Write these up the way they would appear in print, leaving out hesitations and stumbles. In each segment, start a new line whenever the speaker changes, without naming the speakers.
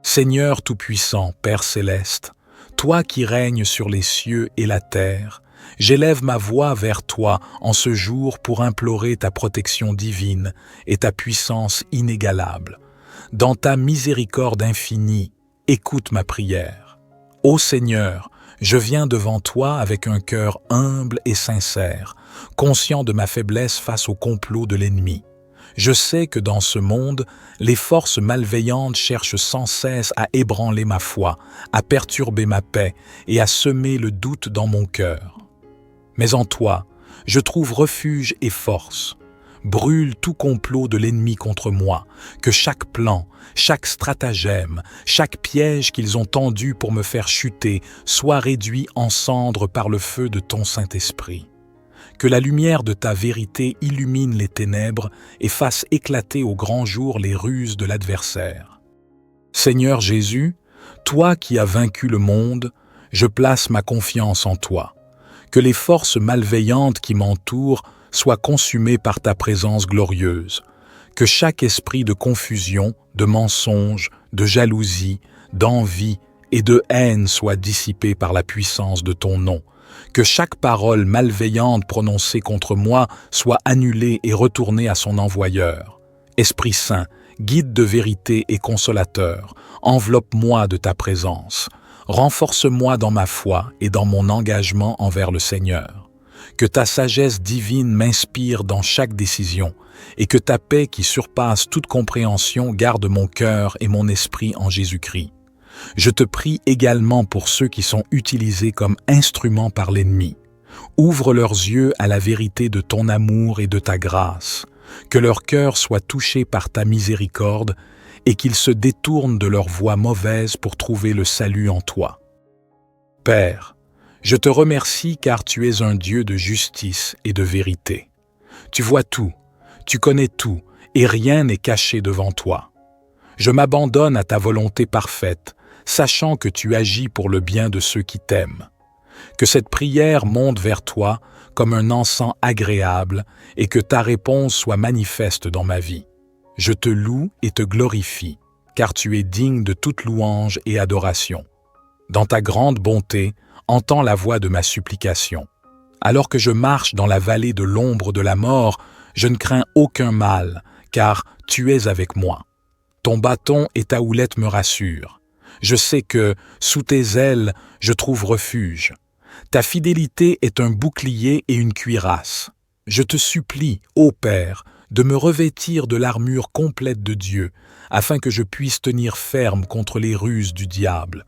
Seigneur Tout-Puissant, Père Céleste, toi qui règnes sur les cieux et la terre, j'élève ma voix vers toi en ce jour pour implorer ta protection divine et ta puissance inégalable. Dans ta miséricorde infinie, écoute ma prière. Ô Seigneur, je viens devant toi avec un cœur humble et sincère, conscient de ma faiblesse face au complot de l'ennemi. Je sais que dans ce monde, les forces malveillantes cherchent sans cesse à ébranler ma foi, à perturber ma paix et à semer le doute dans mon cœur. Mais en toi, je trouve refuge et force. Brûle tout complot de l'ennemi contre moi, que chaque plan, chaque stratagème, chaque piège qu'ils ont tendu pour me faire chuter soit réduit en cendres par le feu de ton Saint-Esprit. Que la lumière de ta vérité illumine les ténèbres et fasse éclater au grand jour les ruses de l'adversaire. Seigneur Jésus, toi qui as vaincu le monde, je place ma confiance en toi. Que les forces malveillantes qui m'entourent soient consumées par ta présence glorieuse. Que chaque esprit de confusion, de mensonge, de jalousie, d'envie et de haine soit dissipé par la puissance de ton nom. Que chaque parole malveillante prononcée contre moi soit annulée et retournée à son envoyeur. Esprit Saint, guide de vérité et consolateur, enveloppe-moi de ta présence. Renforce-moi dans ma foi et dans mon engagement envers le Seigneur. Que ta sagesse divine m'inspire dans chaque décision et que ta paix qui surpasse toute compréhension garde mon cœur et mon esprit en Jésus-Christ. Je te prie également pour ceux qui sont utilisés comme instruments par l'ennemi. Ouvre leurs yeux à la vérité de ton amour et de ta grâce. Que leur cœur soit touché par ta miséricorde et qu'ils se détournent de leur voie mauvaise pour trouver le salut en toi. Père, je te remercie car tu es un Dieu de justice et de vérité. Tu vois tout, tu connais tout et rien n'est caché devant toi. Je m'abandonne à ta volonté parfaite, sachant que tu agis pour le bien de ceux qui t'aiment. Que cette prière monte vers toi comme un encens agréable et que ta réponse soit manifeste dans ma vie. Je te loue et te glorifie, car tu es digne de toute louange et adoration. Dans ta grande bonté, entends la voix de ma supplication. Alors que je marche dans la vallée de l'ombre de la mort, je ne crains aucun mal, car tu es avec moi. Ton bâton et ta houlette me rassurent. Je sais que, sous tes ailes, je trouve refuge. Ta fidélité est un bouclier et une cuirasse. Je te supplie, ô Père, de me revêtir de l'armure complète de Dieu, afin que je puisse tenir ferme contre les ruses du diable.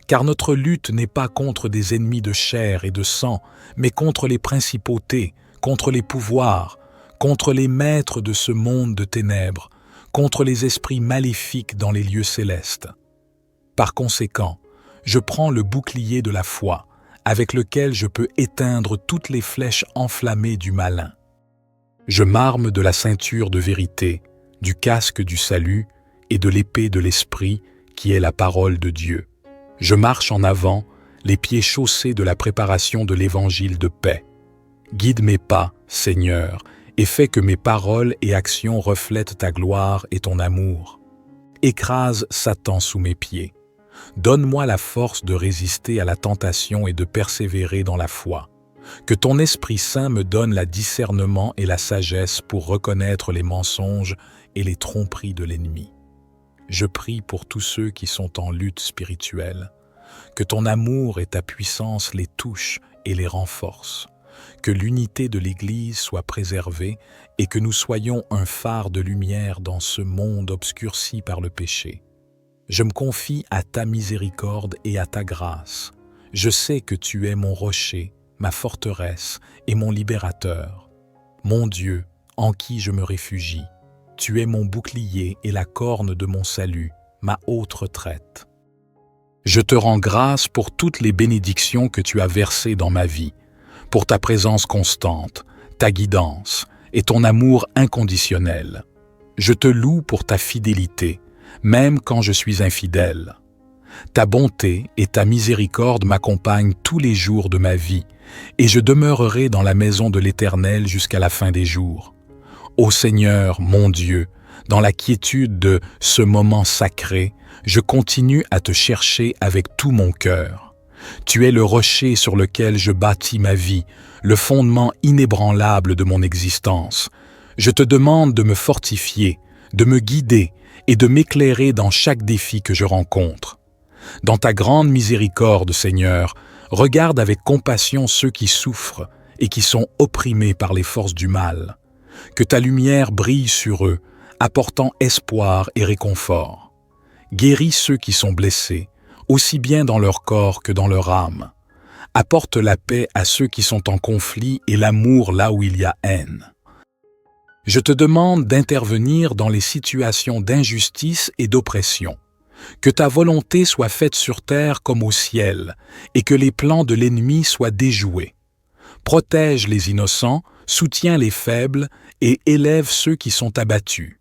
Car notre lutte n'est pas contre des ennemis de chair et de sang, mais contre les principautés, contre les pouvoirs, contre les maîtres de ce monde de ténèbres, contre les esprits maléfiques dans les lieux célestes. Par conséquent, je prends le bouclier de la foi, avec lequel je peux éteindre toutes les flèches enflammées du malin. Je m'arme de la ceinture de vérité, du casque du salut et de l'épée de l'esprit, qui est la parole de Dieu. Je marche en avant, les pieds chaussés de la préparation de l'évangile de paix. Guide mes pas, Seigneur, et fais que mes paroles et actions reflètent ta gloire et ton amour. Écrase Satan sous mes pieds. Donne-moi la force de résister à la tentation et de persévérer dans la foi. Que ton Esprit Saint me donne la discernement et la sagesse pour reconnaître les mensonges et les tromperies de l'ennemi. Je prie pour tous ceux qui sont en lutte spirituelle. Que ton amour et ta puissance les touchent et les renforcent. Que l'unité de l'Église soit préservée et que nous soyons un phare de lumière dans ce monde obscurci par le péché. Je me confie à ta miséricorde et à ta grâce. Je sais que tu es mon rocher, ma forteresse et mon libérateur. Mon Dieu, en qui je me réfugie. Tu es mon bouclier et la corne de mon salut, ma haute retraite. Je te rends grâce pour toutes les bénédictions que tu as versées dans ma vie, pour ta présence constante, ta guidance et ton amour inconditionnel. Je te loue pour ta fidélité, même quand je suis infidèle. Ta bonté et ta miséricorde m'accompagnent tous les jours de ma vie, et je demeurerai dans la maison de l'Éternel jusqu'à la fin des jours. Ô Seigneur, mon Dieu, dans la quiétude de ce moment sacré, je continue à te chercher avec tout mon cœur. Tu es le rocher sur lequel je bâtis ma vie, le fondement inébranlable de mon existence. Je te demande de me fortifier, de me guider et de m'éclairer dans chaque défi que je rencontre. Dans ta grande miséricorde, Seigneur, regarde avec compassion ceux qui souffrent et qui sont opprimés par les forces du mal. Que ta lumière brille sur eux, apportant espoir et réconfort. Guéris ceux qui sont blessés, aussi bien dans leur corps que dans leur âme. Apporte la paix à ceux qui sont en conflit et l'amour là où il y a haine. Je te demande d'intervenir dans les situations d'injustice et d'oppression. Que ta volonté soit faite sur terre comme au ciel, et que les plans de l'ennemi soient déjoués. Protège les innocents, soutiens les faibles et élève ceux qui sont abattus.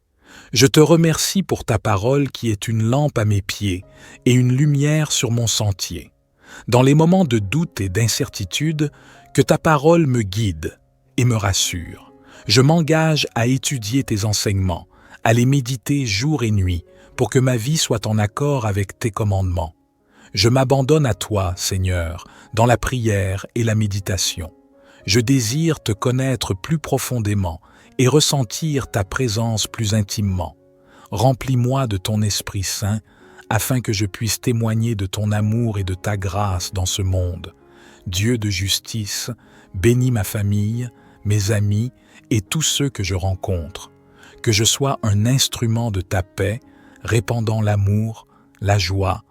Je te remercie pour ta parole qui est une lampe à mes pieds et une lumière sur mon sentier. Dans les moments de doute et d'incertitude, que ta parole me guide et me rassure. Je m'engage à étudier tes enseignements, à les méditer jour et nuit, pour que ma vie soit en accord avec tes commandements. Je m'abandonne à toi, Seigneur, dans la prière et la méditation. Je désire te connaître plus profondément et ressentir ta présence plus intimement. Remplis-moi de ton Esprit Saint, afin que je puisse témoigner de ton amour et de ta grâce dans ce monde. Dieu de justice, bénis ma famille, mes amis et tous ceux que je rencontre. Que je sois un instrument de ta paix, répandant l'amour, la joie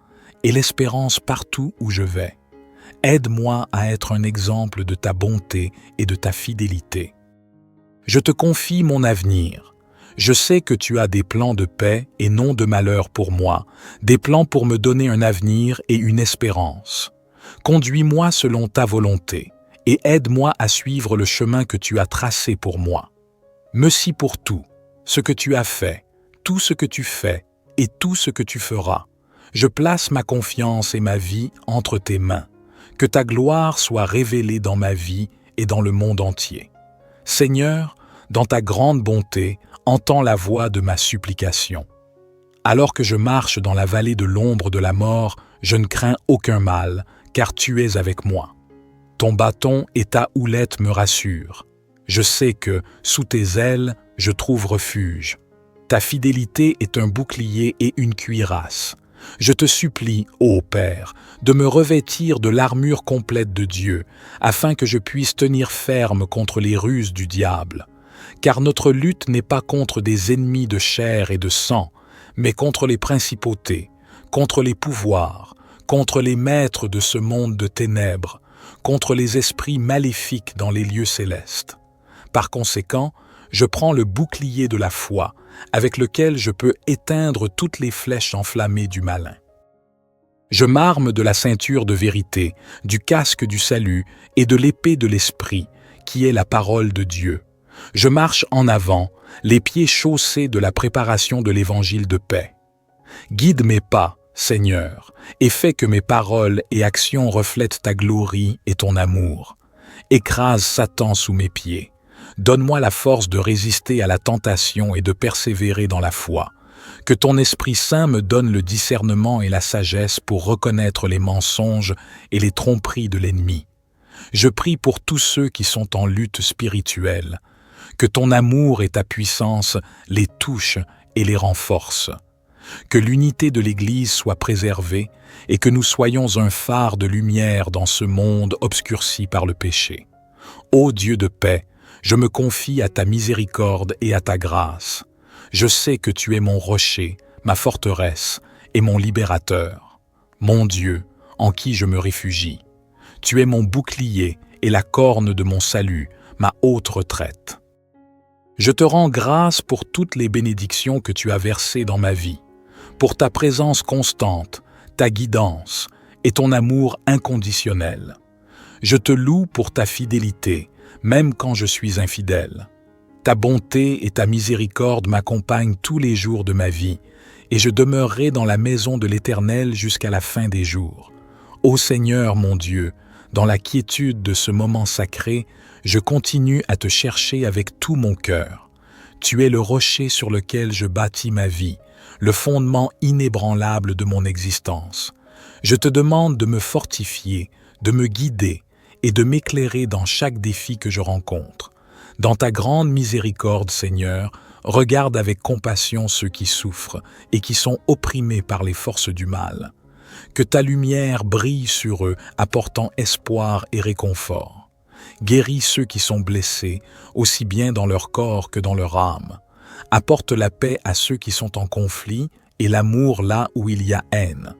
et l'espérance partout où je vais. Aide-moi à être un exemple de ta bonté et de ta fidélité. Je te confie mon avenir. Je sais que tu as des plans de paix et non de malheur pour moi, des plans pour me donner un avenir et une espérance. Conduis-moi selon ta volonté et aide-moi à suivre le chemin que tu as tracé pour moi. Merci pour tout, ce que tu as fait, tout ce que tu fais et tout ce que tu feras. Je place ma confiance et ma vie entre tes mains. Que ta gloire soit révélée dans ma vie et dans le monde entier. Seigneur, dans ta grande bonté, entends la voix de ma supplication. Alors que je marche dans la vallée de l'ombre de la mort, je ne crains aucun mal, car tu es avec moi. Ton bâton et ta houlette me rassurent. Je sais que, sous tes ailes, je trouve refuge. Ta fidélité est un bouclier et une cuirasse. Je te supplie, ô Père, de me revêtir de l'armure complète de Dieu, afin que je puisse tenir ferme contre les ruses du diable. Car notre lutte n'est pas contre des ennemis de chair et de sang, mais contre les principautés, contre les pouvoirs, contre les maîtres de ce monde de ténèbres, contre les esprits maléfiques dans les lieux célestes. Par conséquent, je prends le bouclier de la foi, avec lequel je peux éteindre toutes les flèches enflammées du malin. Je m'arme de la ceinture de vérité, du casque du salut et de l'épée de l'esprit, qui est la parole de Dieu. Je marche en avant, les pieds chaussés de la préparation de l'évangile de paix. Guide mes pas, Seigneur, et fais que mes paroles et actions reflètent ta glorie et ton amour. Écrase Satan sous mes pieds. Donne-moi la force de résister à la tentation et de persévérer dans la foi. Que ton Esprit Saint me donne le discernement et la sagesse pour reconnaître les mensonges et les tromperies de l'ennemi. Je prie pour tous ceux qui sont en lutte spirituelle. Que ton amour et ta puissance les touchent et les renforcent. Que l'unité de l'Église soit préservée et que nous soyons un phare de lumière dans ce monde obscurci par le péché. Ô Dieu de paix, je me confie à ta miséricorde et à ta grâce. Je sais que tu es mon rocher, ma forteresse et mon libérateur, mon Dieu, en qui je me réfugie. Tu es mon bouclier et la corne de mon salut, ma haute retraite. Je te rends grâce pour toutes les bénédictions que tu as versées dans ma vie, pour ta présence constante, ta guidance et ton amour inconditionnel. Je te loue pour ta fidélité, même quand je suis infidèle. Ta bonté et ta miséricorde m'accompagnent tous les jours de ma vie, et je demeurerai dans la maison de l'Éternel jusqu'à la fin des jours. Ô Seigneur mon Dieu, dans la quiétude de ce moment sacré, je continue à te chercher avec tout mon cœur. Tu es le rocher sur lequel je bâtis ma vie, le fondement inébranlable de mon existence. Je te demande de me fortifier, de me guider et de m'éclairer dans chaque défi que je rencontre. Dans ta grande miséricorde, Seigneur, regarde avec compassion ceux qui souffrent et qui sont opprimés par les forces du mal. Que ta lumière brille sur eux, apportant espoir et réconfort. Guéris ceux qui sont blessés, aussi bien dans leur corps que dans leur âme. Apporte la paix à ceux qui sont en conflit et l'amour là où il y a haine.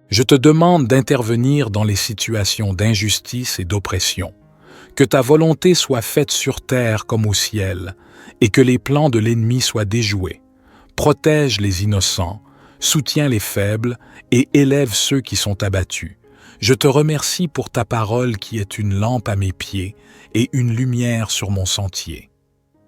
Je te demande d'intervenir dans les situations d'injustice et d'oppression. Que ta volonté soit faite sur terre comme au ciel, et que les plans de l'ennemi soient déjoués. Protège les innocents, soutiens les faibles et élève ceux qui sont abattus. Je te remercie pour ta parole qui est une lampe à mes pieds et une lumière sur mon sentier.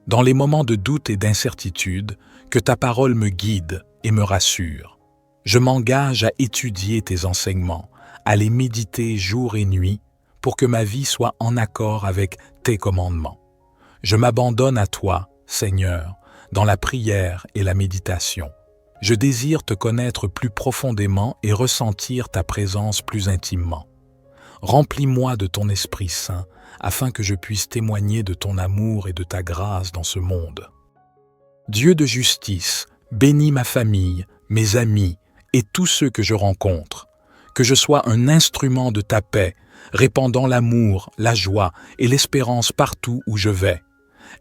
Dans les moments de doute et d'incertitude, que ta parole me guide et me rassure. Je m'engage à étudier tes enseignements, à les méditer jour et nuit, pour que ma vie soit en accord avec tes commandements. Je m'abandonne à toi, Seigneur, dans la prière et la méditation. Je désire te connaître plus profondément et ressentir ta présence plus intimement. Remplis-moi de ton Esprit Saint, afin que je puisse témoigner de ton amour et de ta grâce dans ce monde. Dieu de justice, bénis ma famille, mes amis et tous ceux que je rencontre. Que je sois un instrument de ta paix, répandant l'amour, la joie et l'espérance partout où je vais.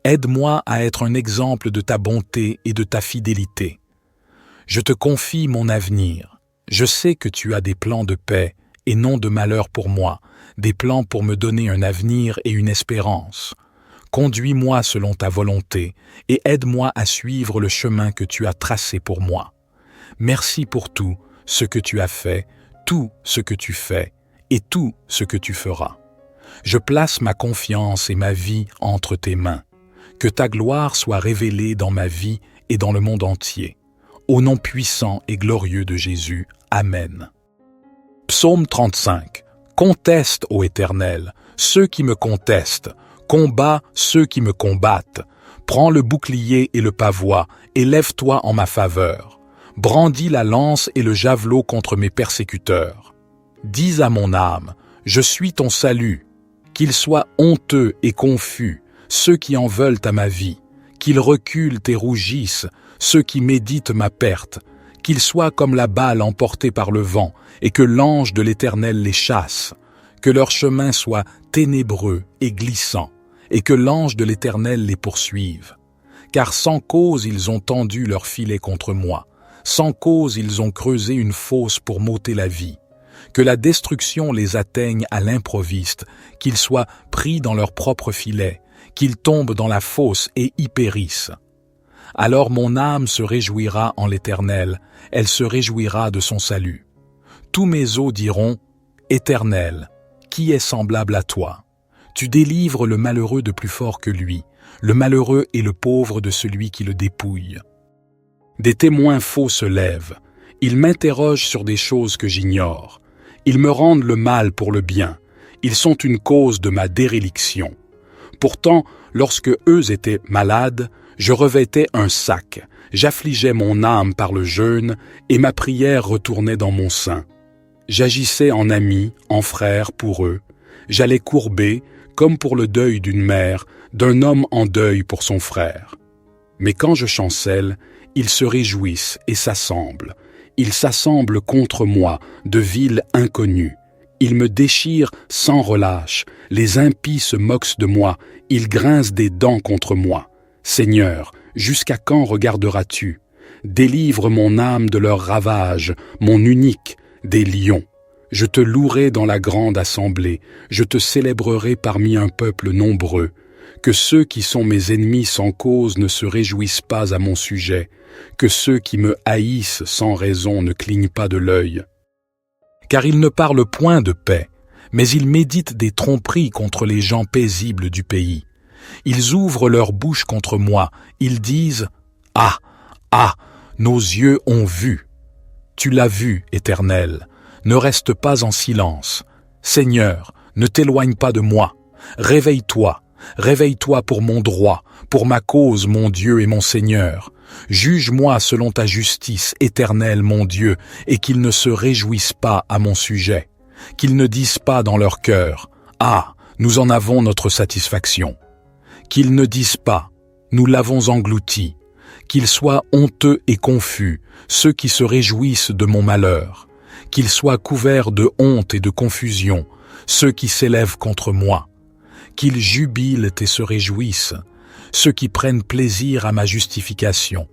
Aide-moi à être un exemple de ta bonté et de ta fidélité. Je te confie mon avenir. Je sais que tu as des plans de paix et non de malheur pour moi, des plans pour me donner un avenir et une espérance. Conduis-moi selon ta volonté et aide-moi à suivre le chemin que tu as tracé pour moi. Merci pour tout ce que tu as fait, tout ce que tu fais et tout ce que tu feras. Je place ma confiance et ma vie entre tes mains. Que ta gloire soit révélée dans ma vie et dans le monde entier. Au nom puissant et glorieux de Jésus. Amen. Psaume 35. Conteste, ô Éternel, ceux qui me contestent. Combat ceux qui me combattent. Prends le bouclier et le pavois, et lève-toi en ma faveur. Brandis la lance et le javelot contre mes persécuteurs. Dis à mon âme, je suis ton salut. Qu'ils soient honteux et confus, ceux qui en veulent à ma vie. Qu'ils reculent et rougissent, ceux qui méditent ma perte. Qu'ils soient comme la balle emportée par le vent, et que l'ange de l'Éternel les chasse. Que leur chemin soit ténébreux et glissant, et que l'ange de l'Éternel les poursuive. Car sans cause ils ont tendu leur filet contre moi. Sans cause ils ont creusé une fosse pour m'ôter la vie. Que la destruction les atteigne à l'improviste, qu'ils soient pris dans leur propre filet, qu'ils tombent dans la fosse et y périssent. Alors mon âme se réjouira en l'Éternel, elle se réjouira de son salut. Tous mes os diront, Éternel, qui est semblable à toi? Tu délivres le malheureux de plus fort que lui, le malheureux et le pauvre de celui qui le dépouille. Des témoins faux se lèvent, ils m'interrogent sur des choses que j'ignore. Ils me rendent le mal pour le bien, ils sont une cause de ma déréliction. Pourtant, lorsque eux étaient malades, je revêtais un sac, j'affligeais mon âme par le jeûne, et ma prière retournait dans mon sein. J'agissais en ami, en frère pour eux. J'allais courber, comme pour le deuil d'une mère, d'un homme en deuil pour son frère. Mais quand je chancelle, ils se réjouissent et s'assemblent. Ils s'assemblent contre moi, de villes inconnues. Ils me déchirent sans relâche. Les impies se moquent de moi. Ils grincent des dents contre moi. Seigneur, jusqu'à quand regarderas-tu? Délivre mon âme de leurs ravages, mon unique, des lions. Je te louerai dans la grande assemblée. Je te célébrerai parmi un peuple nombreux. Que ceux qui sont mes ennemis sans cause ne se réjouissent pas à mon sujet. Que ceux qui me haïssent sans raison ne clignent pas de l'œil. Car ils ne parlent point de paix, mais ils méditent des tromperies contre les gens paisibles du pays. Ils ouvrent leur bouche contre moi, ils disent « Ah, ah, nos yeux ont vu !» Tu l'as vu, Éternel, ne reste pas en silence. Seigneur, ne t'éloigne pas de moi. Réveille-toi, Réveille-toi pour mon droit, pour ma cause, mon Dieu et mon Seigneur. Juge-moi selon ta justice, éternelle, mon Dieu, et qu'ils ne se réjouissent pas à mon sujet. Qu'ils ne disent pas dans leur cœur, « Ah, nous en avons notre satisfaction ». Qu'ils ne disent pas, « Nous l'avons englouti ». Qu'ils soient honteux et confus, ceux qui se réjouissent de mon malheur. Qu'ils soient couverts de honte et de confusion, ceux qui s'élèvent contre moi. Qu'ils jubilent et se réjouissent, ceux qui prennent plaisir à ma justification.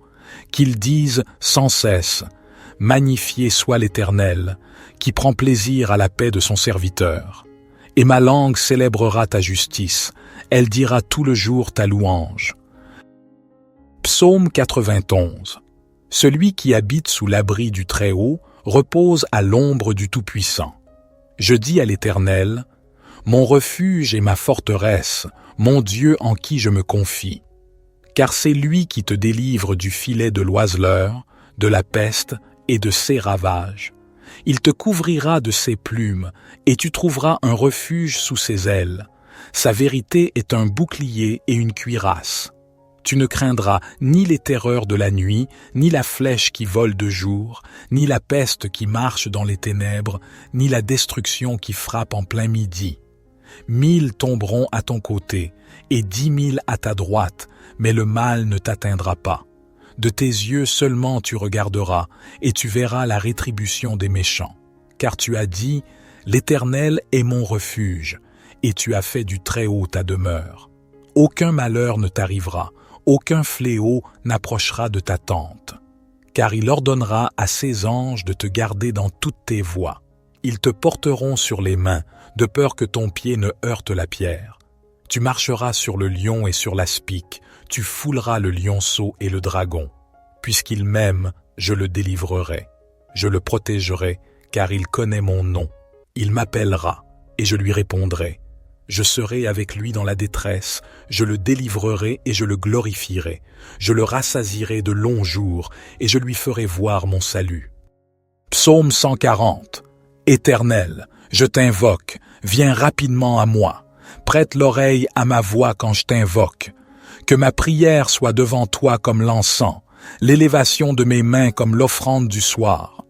Qu'ils disent sans cesse, « Magnifié soit l'Éternel, qui prend plaisir à la paix de son serviteur. » Et ma langue célébrera ta justice, elle dira tout le jour ta louange. Psaume 91. Celui qui habite sous l'abri du Très-Haut repose à l'ombre du Tout-Puissant. Je dis à l'Éternel, mon refuge et ma forteresse, mon Dieu en qui je me confie. Car c'est lui qui te délivre du filet de l'oiseleur, de la peste et de ses ravages. Il te couvrira de ses plumes, et tu trouveras un refuge sous ses ailes. Sa vérité est un bouclier et une cuirasse. Tu ne craindras ni les terreurs de la nuit, ni la flèche qui vole de jour, ni la peste qui marche dans les ténèbres, ni la destruction qui frappe en plein midi. 1000 tomberont à ton côté, et 10 000 à ta droite, mais le mal ne t'atteindra pas. De tes yeux seulement tu regarderas, et tu verras la rétribution des méchants. Car tu as dit, l'Éternel est mon refuge, et tu as fait du Très-Haut ta demeure. Aucun malheur ne t'arrivera, aucun fléau n'approchera de ta tente. Car il ordonnera à ses anges de te garder dans toutes tes voies. Ils te porteront sur les mains, de peur que ton pied ne heurte la pierre. Tu marcheras sur le lion et sur l'aspic, tu fouleras le lionceau et le dragon. Puisqu'il m'aime, je le délivrerai. Je le protégerai, car il connaît mon nom. Il m'appellera, et je lui répondrai. Je serai avec lui dans la détresse, je le délivrerai et je le glorifierai. Je le rassasierai de longs jours, et je lui ferai voir mon salut. Psaume 140. Éternel, je t'invoque, viens rapidement à moi. Prête l'oreille à ma voix quand je t'invoque. Que ma prière soit devant toi comme l'encens, l'élévation de mes mains comme l'offrande du soir.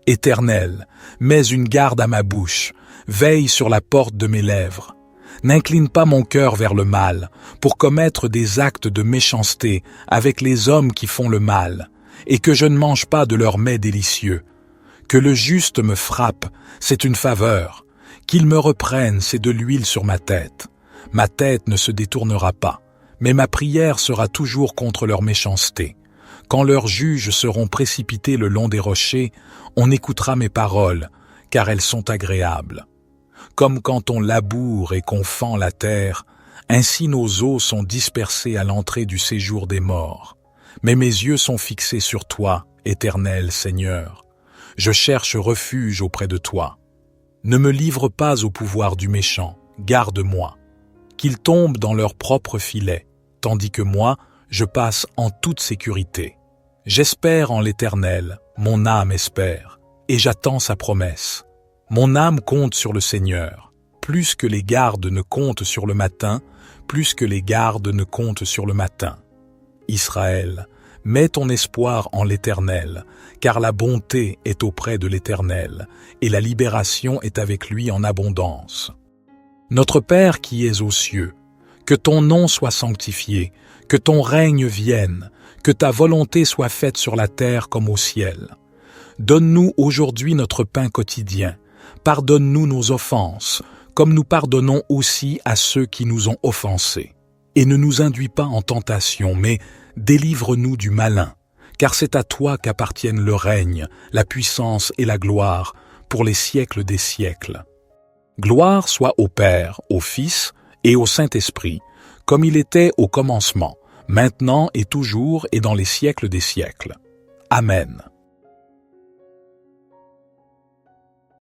Éternel, mets une garde à ma bouche, veille sur la porte de mes lèvres. N'incline pas mon cœur vers le mal, pour commettre des actes de méchanceté avec les hommes qui font le mal, et que je ne mange pas de leurs mets délicieux. Que le juste me frappe, c'est une faveur. Qu'il me reprenne, c'est de l'huile sur ma tête. Ma tête ne se détournera pas, mais ma prière sera toujours contre leur méchanceté. Quand leurs juges seront précipités le long des rochers, on écoutera mes paroles, car elles sont agréables. Comme quand on laboure et qu'on fend la terre, ainsi nos os sont dispersés à l'entrée du séjour des morts. Mais mes yeux sont fixés sur toi, éternel Seigneur. Je cherche refuge auprès de toi. Ne me livre pas au pouvoir du méchant, garde-moi. Qu'ils tombent dans leur propre filet, tandis que moi, je passe en toute sécurité. J'espère en l'Éternel, mon âme espère, et j'attends sa promesse. Mon âme compte sur le Seigneur, plus que les gardes ne comptent sur le matin, plus que les gardes ne comptent sur le matin. Israël, mets ton espoir en l'Éternel, car la bonté est auprès de l'Éternel, et la libération est avec lui en abondance. Notre Père qui es aux cieux, que ton nom soit sanctifié, que ton règne vienne, que ta volonté soit faite sur la terre comme au ciel. Donne-nous aujourd'hui notre pain quotidien. Pardonne-nous nos offenses, comme nous pardonnons aussi à ceux qui nous ont offensés. Et ne nous induis pas en tentation, mais délivre-nous du malin, car c'est à toi qu'appartiennent le règne, la puissance et la gloire, pour les siècles des siècles. Gloire soit au Père, au Fils et au Saint-Esprit, comme il était au commencement, maintenant et toujours et dans les siècles des siècles. Amen.